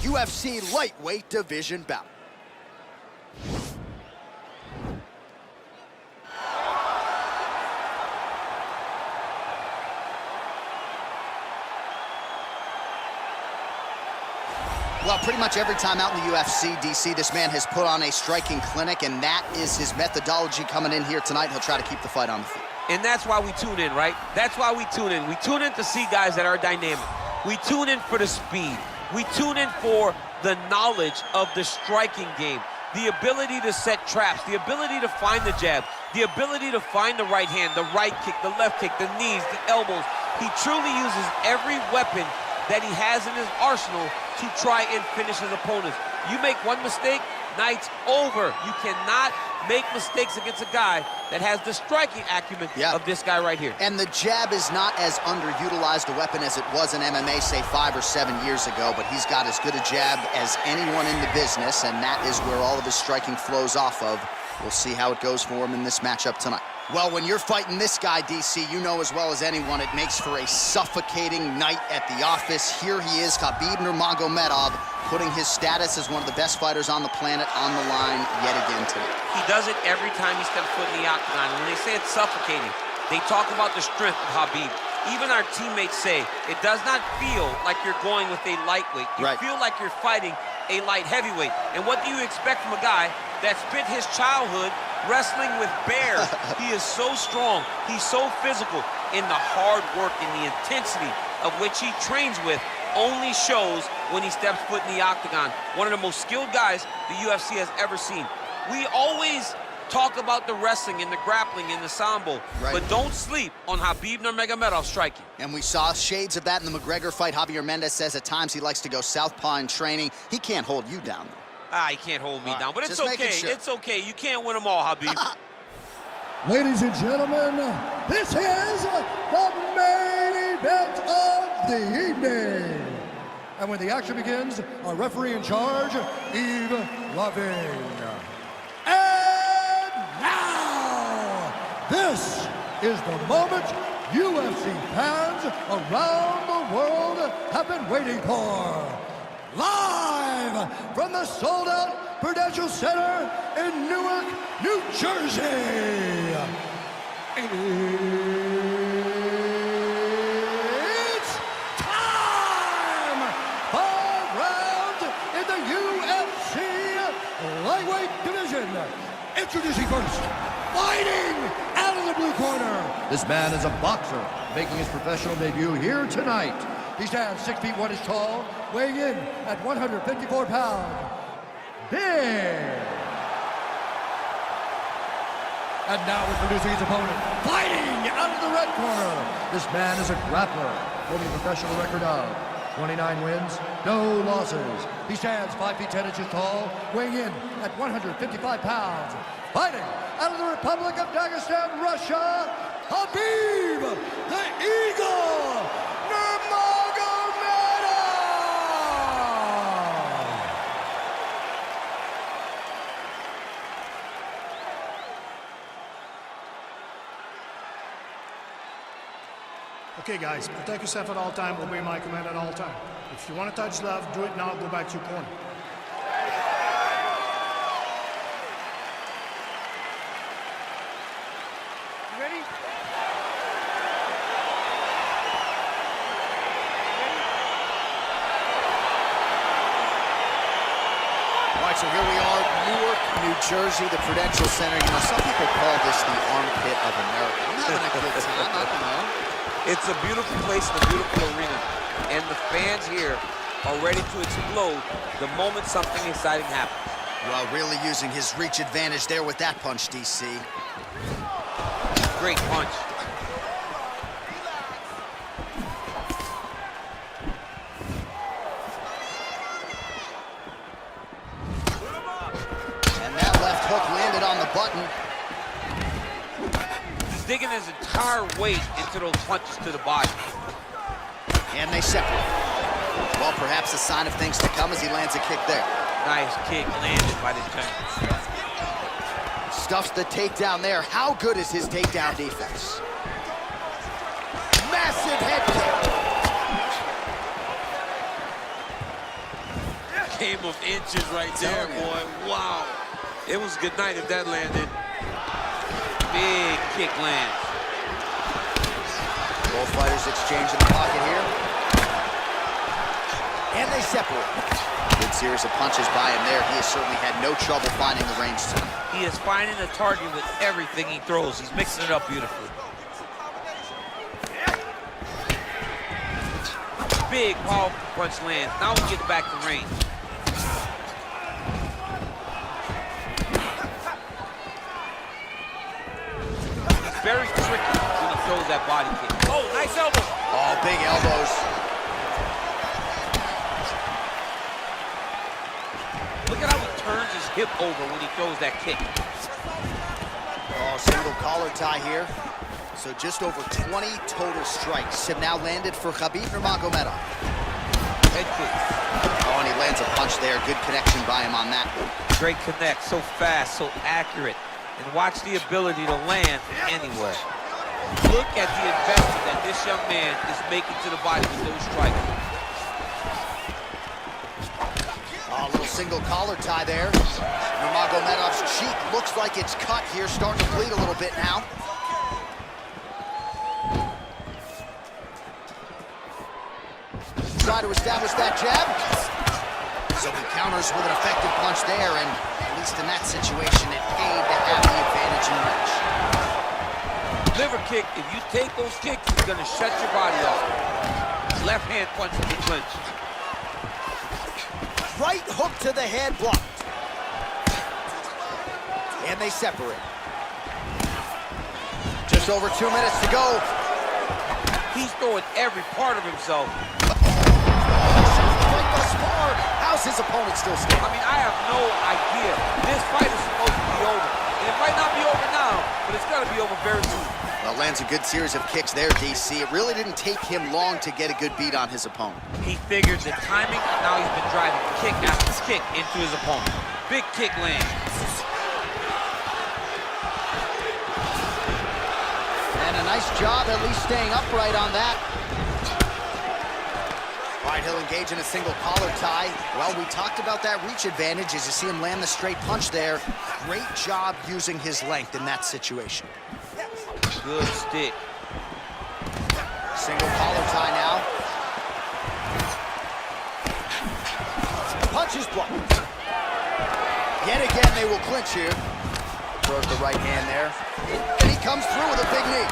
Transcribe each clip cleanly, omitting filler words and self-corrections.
UFC lightweight division bout. Well, pretty much every time out in the UFC, DC, this man has put on a striking clinic, and that is his methodology coming in here tonight. He'll try to keep the fight on the feet. And that's why we tune in, right? That's why we tune in. We tune in to see guys that are dynamic. We tune in for the speed. We tune in for the knowledge of the striking game, the ability to set traps, the ability to find the jab, the ability to find the right hand, the right kick, the left kick, the knees, the elbows. He truly uses every weapon that he has in his arsenal to try and finish his opponents. You make one mistake, night's over. You cannot make mistakes against a guy that has the striking acumen of this guy right here. And the jab is not as underutilized a weapon as it was in MMA, say 5 or 7 years ago, but he's got as good a jab as anyone in the business, and that is where all of his striking flows off of. We'll see how it goes for him in this matchup tonight. Well, when you're fighting this guy, DC, you know as well as anyone, it makes for a suffocating night at the office. Here he is, Khabib Nurmagomedov, putting his status as one of the best fighters on the planet on the line yet again tonight. He does it every time he steps foot in the octagon. When they say it's suffocating, they talk about the strength of Khabib. Even our teammates say it does not feel like you're going with a lightweight. You feel like you're fighting a light heavyweight. And what do you expect from a guy that spent his childhood wrestling with bears? He is so strong, he's so physical, and the hard work and the intensity of which he trains with only shows when he steps foot in the octagon. One of the most skilled guys the UFC has ever seen. We always talk about the wrestling and the grappling and the sambo, but don't sleep on Khabib Nurmagomedov striking. And we saw shades of that in the McGregor fight. Javier Mendez says at times he likes to go southpaw in training. He can't hold you down, though. He can't hold me down, but it's okay. Sure. It's okay. You can't win them all, Khabib. Ladies and gentlemen, this is the main event of the evening. And when the action begins, our referee in charge, Yves Lavigne. And now, this is the moment UFC fans around the world have been waiting for. Live from the sold-out Prudential Center in Newark, New Jersey. It's time! 5 rounds in the UFC lightweight division. Introducing first, fighting out of the blue corner. This man is a boxer making his professional debut here tonight. He stands 6 feet 1 inches tall, weighing in at 154 pounds. Big. And now introducing his opponent, fighting out of the red corner. This man is a grappler, holding a professional record of 29 wins, no losses. He stands 5 feet 10 inches tall, weighing in at 155 pounds. Fighting out of the Republic of Dagestan, Russia, Khabib the Eagle Nurmagomedov! Okay, guys, protect yourself at all time, obey my command at all time. If you want to touch love, do it now, go back to your corner. You ready? All right, so here we are, Newark, New Jersey, the Prudential Center. You know, some people call this the armpit of America. I'm having a good time, I don't know. It's a beautiful place and a beautiful arena. And the fans here are ready to explode the moment something exciting happens. Well, really using his reach advantage there with that punch, DC. Great punch. And that left hook landed on the button. He's digging his entire weight into those punches to the body. And they separate. Well, perhaps a sign of things to come as he lands a kick there. Nice kick landed by this Chinese. Stuffs the takedown there. How good is his takedown defense? Massive head kick. game of inches right there, boy. Wow. It was a good night if that landed. Big kick lands. Both fighters exchange in the pocket here. And they separate. Good series of punches by him there. He has certainly had no trouble finding the range tonight. He is finding the target with everything he throws. He's mixing it up beautifully. Big, powerful punch lands. Now he gets back to range. He's very tricky when he throws that body kick. Oh, nice elbow. Oh, big elbows. Look at how he turns his hip over when he throws that kick. Oh, single collar tie here. So just over 20 total strikes have now landed for Khabib Nurmagomedov. Head kick. Oh, and he lands a punch there. Good connection by him on that one. Great connect, so fast, so accurate. And watch the ability to land anywhere. Look at the investment that this young man is making to the body with those strikes. Oh, a little single collar tie there. Nurmagomedov's cheek looks like it's cut here, starting to bleed a little bit now. Try to establish that jab. So he counters with an effective punch there, and at least in that situation, it paid to have the advantage in the match. Liver kick, if you take those kicks, it's gonna shut your body off. Left hand punch in the clinch. Right hook to the head, blocked. And they separate. Just over 2 minutes to go. He's throwing every part of himself. Thus far, how's his opponent still standing? I mean, I have no idea. This fight is supposed to be over. And it might not be over now, but it's got to be over very soon. Well, lands a good series of kicks there, DC. It really didn't take him long to get a good beat on his opponent. He figured the timing, and now he's been driving kick after kick into his opponent. Big kick land. And a nice job at least staying upright on that. All right, he'll engage in a single collar tie. Well, we talked about that reach advantage as you see him land the straight punch there. Great job using his length in that situation. Good stick. Single collar tie now. Punch is blocked. Yet again, they will clinch here. Throws the right hand there. And he comes through with a big knee.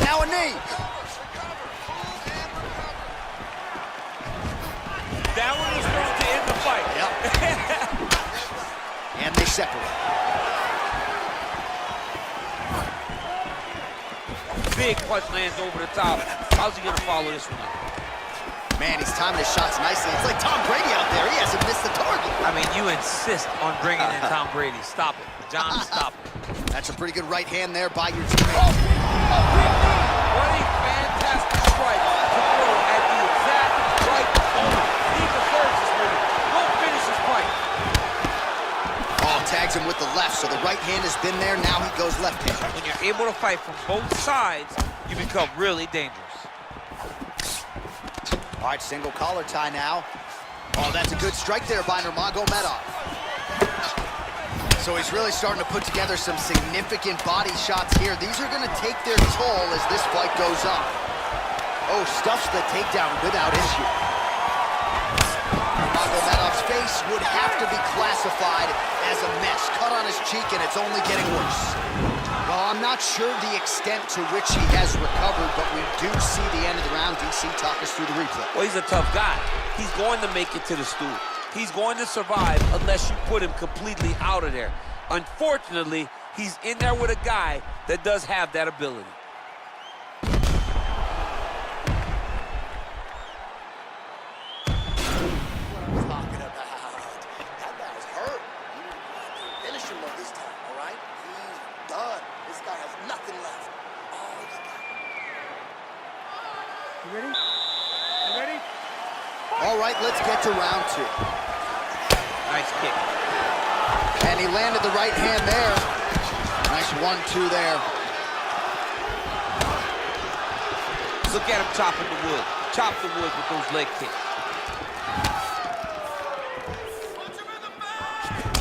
Now a knee. That one was thrown to end the fight. Yep. And they separate. Big punch lands over the top. How's he gonna follow this one up? Man, he's timing his shots nicely. It's like Tom Brady out there. He hasn't missed the target. I mean, you insist on bringing in Tom Brady. Stop it. John, stop it. That's a pretty good right hand there by your teammate. Oh, big knee. What a fantastic strike to throw at the exact right moment. He deserves this movie. Go finish his fight. Oh, tags him with the left, so the right hand has been there. Now he goes left hand. When you're able to fight from both sides, you become really dangerous. All right, single collar tie now. Oh, that's a good strike there by Nurmagomedov. So he's really starting to put together some significant body shots here. These are going to take their toll as this fight goes on. Oh, stuffs the takedown without issue. Nurmagomedov's face would have to be classified as a mess. Cut on his cheek, and it's only getting worse. Well, I'm not sure the extent to which he has recovered, but we do see the end of the round. DC, talk us through the replay. Well, he's a tough guy. He's going to make it to the stool. He's going to survive unless you put him completely out of there. Unfortunately, he's in there with a guy that does have that ability. Talking about. That guy's hurt. Finish him though this time, all right? He's done. This guy has nothing left. Oh, you got it. You ready? You ready? All right, let's get to round two. Nice kick. And he landed the right hand there. Nice 1-2 there. Look at him chopping the wood. Chop the wood with those leg kicks.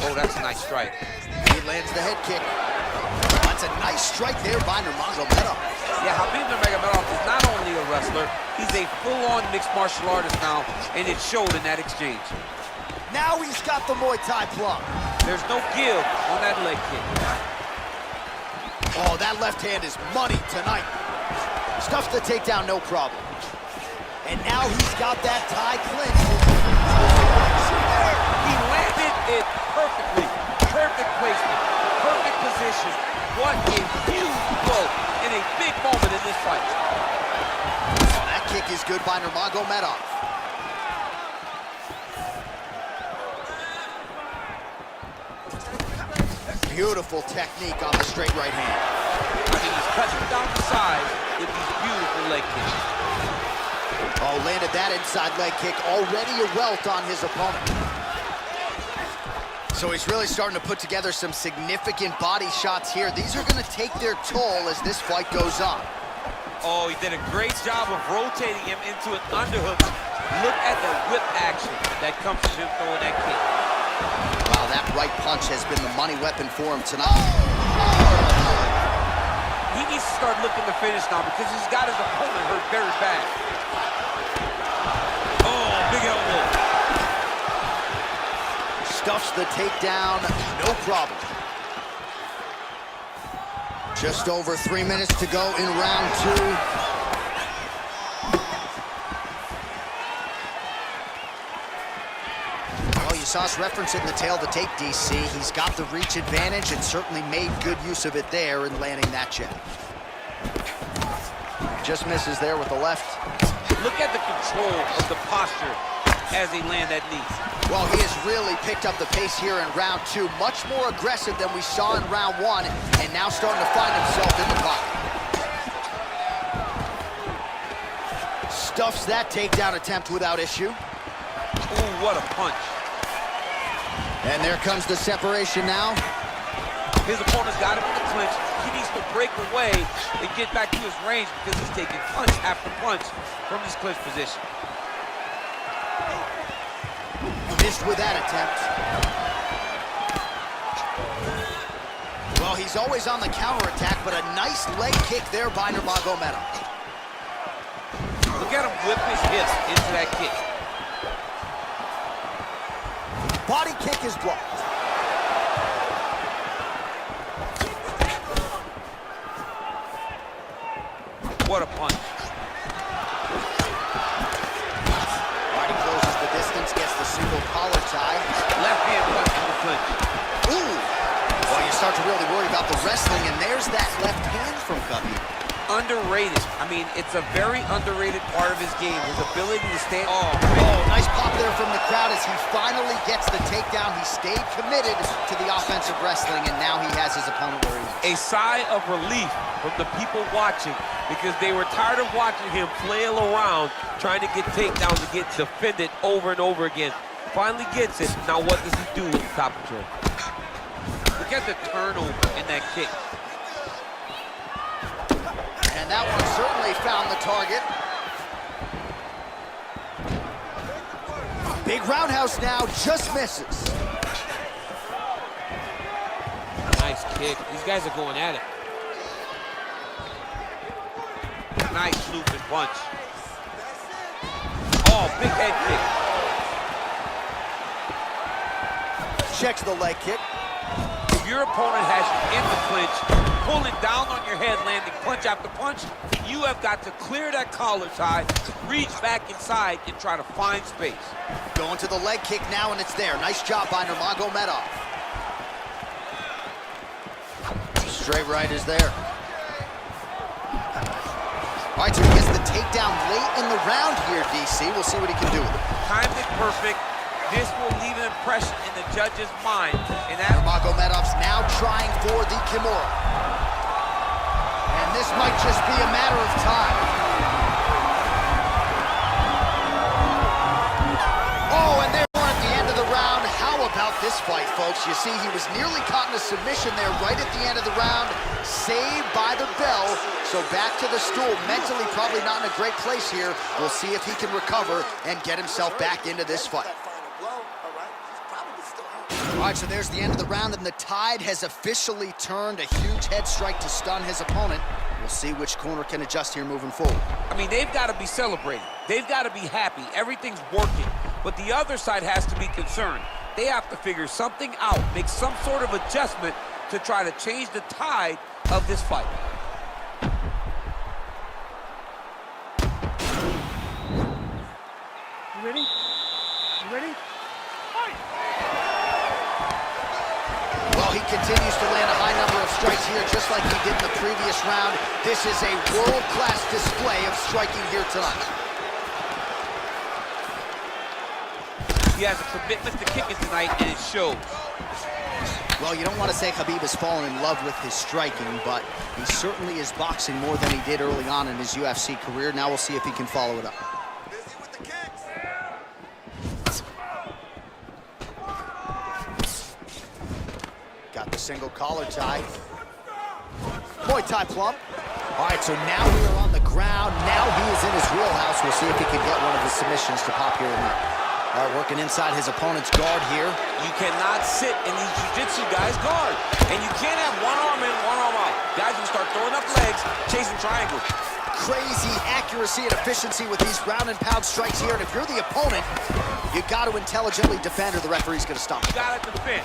Oh, that's a nice strike. He lands the head kick. That's a nice strike there by Nurmagomedov. Yeah, Khabib Nurmagomedov is not only a wrestler, he's a full-on mixed martial artist now, and it showed in that exchange. Now he's got the Muay Thai plug. There's no give on that leg kick. Oh, that left hand is money tonight. Stuffs the takedown, no problem. And now he's got that Thai clinch. He landed it perfectly. Perfect placement, perfect position. What a huge blow in a big moment in this fight. Oh, that kick is good by Nurmagomedov. Beautiful technique on the straight right hand. I mean, he's cutting down the sides with these beautiful leg kicks. Oh, landed that inside leg kick. Already a welt on his opponent. So he's really starting to put together some significant body shots here. These are going to take their toll as this fight goes on. Oh, he did a great job of rotating him into an underhook. Look at the whip action that comes from him throwing that kick. Wow, that right punch has been the money weapon for him tonight. He needs to start looking to finish now because he's got his opponent hurt very bad. Oh, big elbow. Stuffs the takedown, no problem. Just over 3 minutes to go in round 2. You saw us reference it in the tail of the tape, DC. He's got the reach advantage and certainly made good use of it there in landing that jab. Just misses there with the left. Look at the control of the posture as he land that knee. Well, he has really picked up the pace here in round 2. Much more aggressive than we saw in round 1, and now starting to find himself in the pocket. Stuffs that takedown attempt without issue. Ooh, what a punch. And there comes the separation now. His opponent's got him in the clinch. He needs to break away and get back to his range because he's taking punch after punch from his clinch position. Missed with that attempt. Well, he's always on the counterattack, but a nice leg kick there by Nurmagomedov. Look at him whip his hips into that kick. Body kick is blocked. What a punch. Marty closes the distance, gets the single collar tie. Left hand punch in the clinch. Ooh! Well, you start to really worry about the wrestling, and there's that left hand from Khabib. Underrated. I mean, it's a very underrated part of his game. His ability to stand. Oh, nice pop there from the crowd as he finally gets the takedown. He stayed committed to the offensive wrestling, and now he has his opponent where he wants. A sigh of relief from the people watching because they were tired of watching him flail around trying to get takedowns and get defended over and over again. Finally gets it. Now what does he do with the top control? Look at the turnover in that kick. And that one certainly found the target. Big roundhouse now, just misses. Nice kick. These guys are going at it. Nice looping punch. Oh, big head kick. Checks the leg kick. If your opponent has you in the clinch, pulling down on your head, landing punch after punch, you have got to clear that collar tie, reach back inside, and try to find space. Going to the leg kick now, and it's there. Nice job by Nurmagomedov. Straight right is there. All right, so he gets the takedown late in the round here, DC. We'll see what he can do with it. Timed it perfect. This will leave an impression in the judge's mind. And that Nurmagomedov's now trying for the Kimura. And this might just be a matter of time. Oh, and there we're at the end of the round. How about this fight, folks? You see, he was nearly caught in a submission there right at the end of the round. Saved by the bell. So back to the stool. Mentally probably not in a great place here. We'll see if he can recover and get himself back into this fight. All right, so there's the end of the round, and the tide has officially turned. A huge head strike to stun his opponent. We'll see which corner can adjust here moving forward. I mean, they've got to be celebrating. They've got to be happy. Everything's working. But the other side has to be concerned. They have to figure something out, make some sort of adjustment to try to change the tide of this fight. You ready? You ready? Well, he continues to land a high number of strikes here, just like he did in the previous round. This is a world-class display of striking here tonight. He has a commitment to kicking tonight, and it shows. Well, you don't want to say Khabib has fallen in love with his striking, but he certainly is boxing more than he did early on in his UFC career. Now we'll see if he can follow it up. Got the single collar tie. Muay Thai plump. All right, so now we are on the ground. Now he is in his wheelhouse. We'll see if he can get one of the submissions to pop here tonight. All right, working inside his opponent's guard here. You cannot sit in these jiu-jitsu guys' guard. And you can't have one arm in, one arm out. Guys will start throwing up legs, chasing triangles. Crazy accuracy and efficiency with these ground and pound strikes here. And if you're the opponent, you got to intelligently defend or the referee's going to stop. You got to defend.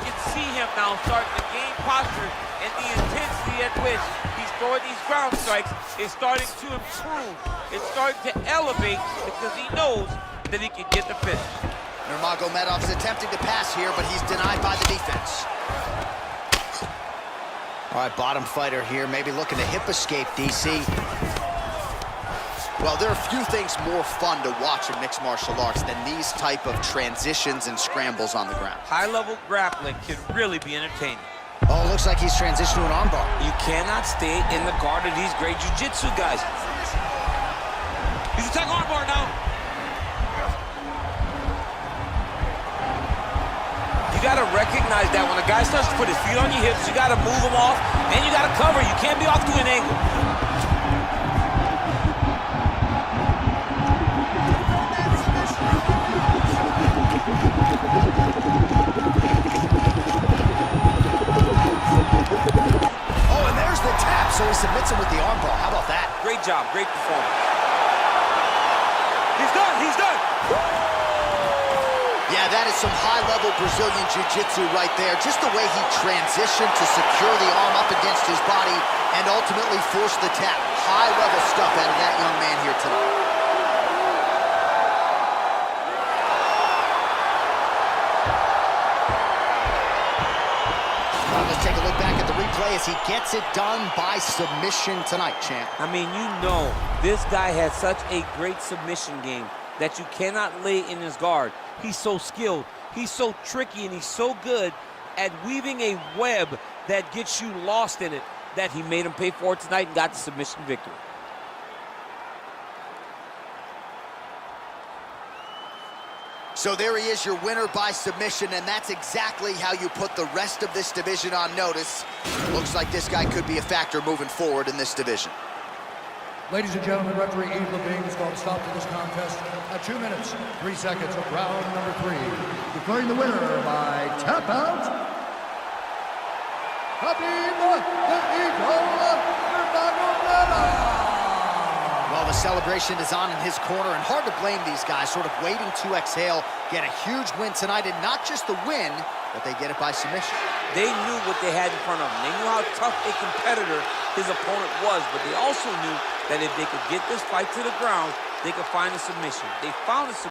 You can see him now starting to gain posture, and the intensity at which he's throwing these ground strikes is starting to improve. It's starting to elevate because he knows that he can get the finish. Nurmagomedov is attempting to pass here, but he's denied by the defense. All right, bottom fighter here, maybe looking to hip escape, DC. Well, there are few things more fun to watch in mixed martial arts than these type of transitions and scrambles on the ground. High-level grappling can really be entertaining. Oh, looks like he's transitioned to an armbar. You cannot stay in the guard of these great jiu-jitsu guys. He's attacking armbar now. You got to recognize that when a guy starts to put his feet on your hips, you got to move him off, and you got to cover. You can't be off to an angle. Oh, and there's the tap, so he submits him with the armbar. How about that? Great job, great performance. He's done, he's done. Yeah, that is some high-level Brazilian jiu-jitsu right there. Just the way he transitioned to secure the arm up against his body and ultimately force the tap. High-level stuff out of that young man here tonight. Let's take a look back at the replay as he gets it done by submission tonight, champ. I mean, you know, this guy has such a great submission game that you cannot lay in his guard. He's so skilled, he's so tricky, and he's so good at weaving a web that gets you lost in it that he made him pay for it tonight and got the submission victory. So there he is, your winner by submission, and that's exactly how you put the rest of this division on notice. Looks like this guy could be a factor moving forward in this division. Ladies and gentlemen, referee Yves Levine has called a stop to this contest at 2 minutes, 3 seconds of round number 3. Declaring the winner by tap out, Khabib Nurmagomedov. Well, the celebration is on in his corner, and hard to blame these guys, sort of waiting to exhale, get a huge win tonight, and not just the win, but they get it by submission. They knew what they had in front of them. They knew how tough a competitor his opponent was, but they also knew that if they could get this fight to the ground, they could find a submission. They found a submission.